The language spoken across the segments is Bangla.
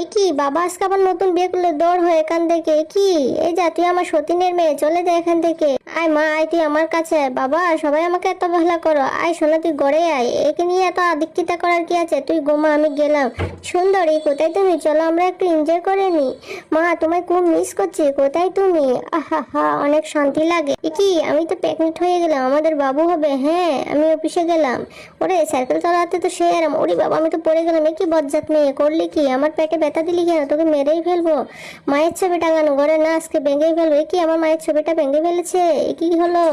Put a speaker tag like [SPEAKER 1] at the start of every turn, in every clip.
[SPEAKER 1] এ কি বাবা আজকে আবার নতুন বিয়ে করলে দৌড় হয় এখান থেকে। কি এই যা, তুই আমার সতীনের মেয়ে, চলে যা এখান থেকে। আয় মা, আয় তুই আমার কাছে। বাবা সবাই আমাকে এত ভালো করো, আয় সোনা তুই গড়ে আয়, একে নিয়ে এত আদিক্ষিতা করার কি আছে? তুই গোমা, আমি গেলাম। সুন্দরী কোথায় তুমি? চলো আমরা একটু এনজয় করে নি। মা তোমায় খুব মিস করছি, কোথায় তুমি? আহা হা, অনেক শান্তি লাগে। এ কি, আমি তো প্রেগনেন্ট হয়ে গেলাম, আমাদের বাবু হবে। হ্যাঁ আমি অফিসে গেলাম। ওরে সাইকেল চালাতে তো সে আরাম। ওরে বাবা আমি তো পড়ে গেলাম। এ কি বজ্জাত মেয়ে, করলি কি? আমার পেটে ব্যথা দিলি কেন? তোকে মেরেই ফেলবো। মায়ের ছবি টাঙানো ঘরে না, আজকে ভেঙেই ফেলবো। এ কি, আমার মায়ের ছবিটা ভেঙে ফেলেছে? এ কি হলো?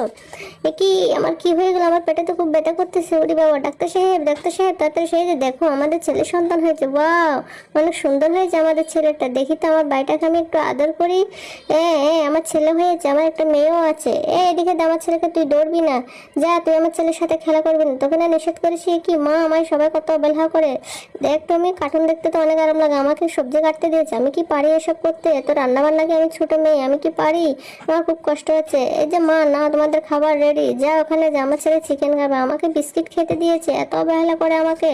[SPEAKER 1] এ কি, আমার কি হয়ে গেল? আমার পেটে তো খুব ব্যথা করতেছে। ওরে বাবা, ডাক্তার সাহেব, ডাক্তার সাহেব, তাড়াতাড়ি সেই যে দেখো আমাদের ছেলে সন্তান হয়েছে। ওয়াও, অনেক সুন্দর হয়েছে আমাদের ছেলেটা। দেখি তো আমার ভাইটাকে আমি একটু আদর করি। আমার ছেলে হয়েছে, আমার একটা মেয়েও আছে। এদিকে দে আমার ছেলেকে, তুই দৌড়বি না। যা, তুই আমার ছেলের সাথে খেলা করবি না, তোকে না নিষেধ করেছি। এ কি মা, আমার সবাই কত অবহেলা করে। দেখ তুমি, কার্টুন দেখতে তো অনেক আরাম লাগে, আমাকে সবজি কাটতে দিয়েছে। আমি কি পারি এসব করতে? এত রান্না বান্না কি, আমি ছোট মেয়ে, আমি কি পারি? আমার খুব কষ্ট হচ্ছে। এই যে মা, না তোমাদের খাবার রেডি, যা ওখানে যা, আমার ছেলে চিকেন খাবে, আমাকে বিস্কিট খেতে দিয়েছে, এত অবহেলা করে আমাকে।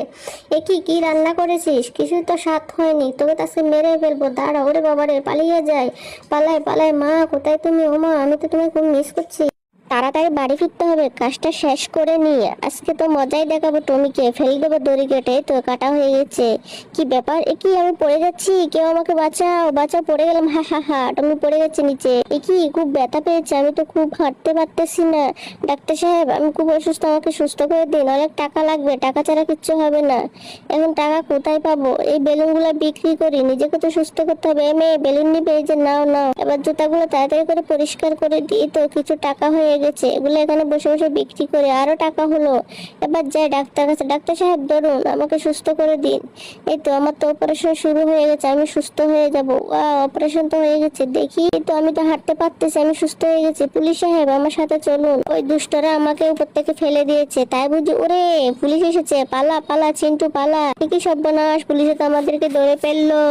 [SPEAKER 1] এ কি, কি রান্না করেছিস? কিছুই তো স্বাদ হয়নি, তোকে তো আজকে মেরে ফেলবো। দাঁড়া, ওরে বাবারে, পালিয়ে যায়। পালাই পালাই। মা কোথায় তুমি? ও মা, আমি তো তোমায় খুব মিস করছি। তাড়াতাড়ি বাড়ি ফিরতে হবে, কাজটা শেষ করে নিয়ে। আজকে তো মজাই দেখাবো টমিকে, ফেলে দেবো দড়ি কেটে। তো কাটা হয়ে গেছে। কি ব্যাপার? এ কি, আমি পড়ে যাচ্ছি, কেউ আমাকে বাঁচাও, বাঁচাও, পড়ে গেলাম। হা হা হা, টমি পড়ে গেছে নিচে। এ কি, খুব ব্যথা পেয়েছে, আমি তো খুব হাঁটতে পারতেছি না। ডাক্তার সাহেব আমি খুব অসুস্থ, আমাকে সুস্থ করে দিন, অনেক টাকা লাগবে, টাকা ছাড়া কিচ্ছু হবে না। এখন টাকা কোথায় পাবো? এই বেলুন গুলা বিক্রি করি, নিজেকে তো সুস্থ করতে হবে। মেয়ে বেলুন নিবে, এই যে নাও নাও। এবার জুতাগুলো তাড়াতাড়ি করে পরিষ্কার করে দিই, তো কিছু টাকা হয়ে গেছে, এগুলো এখানে বসে বসে বিক্রি করে আরো টাকা হলো। এবার যাই ডাক্তার কাছে। ডাক্তার সাহেব ধরুন, আমাকে সুস্থ করে দিন। এই তো আমার তো অপারেশন শুরু হয়ে গেছে, আমি সুস্থ হয়ে যাব। অপারেশন তো হয়ে গেছে, দেখি এই তো, আমি তো হাঁটতে পারতেছি, আমি সুস্থ হয়ে গেছি। পুলিশ সাহেব আমার সাথে চলুন, ওই দুষ্টরা আমাকে উপর থেকে ফেলে দিয়েছে, তাই বুঝি? ওরে পুলিশ এসেছে, পালা পালা চিন্টু পালা। কি সর্বনাশ, পুলিশে তো আমাদেরকে ধরে ফেললো।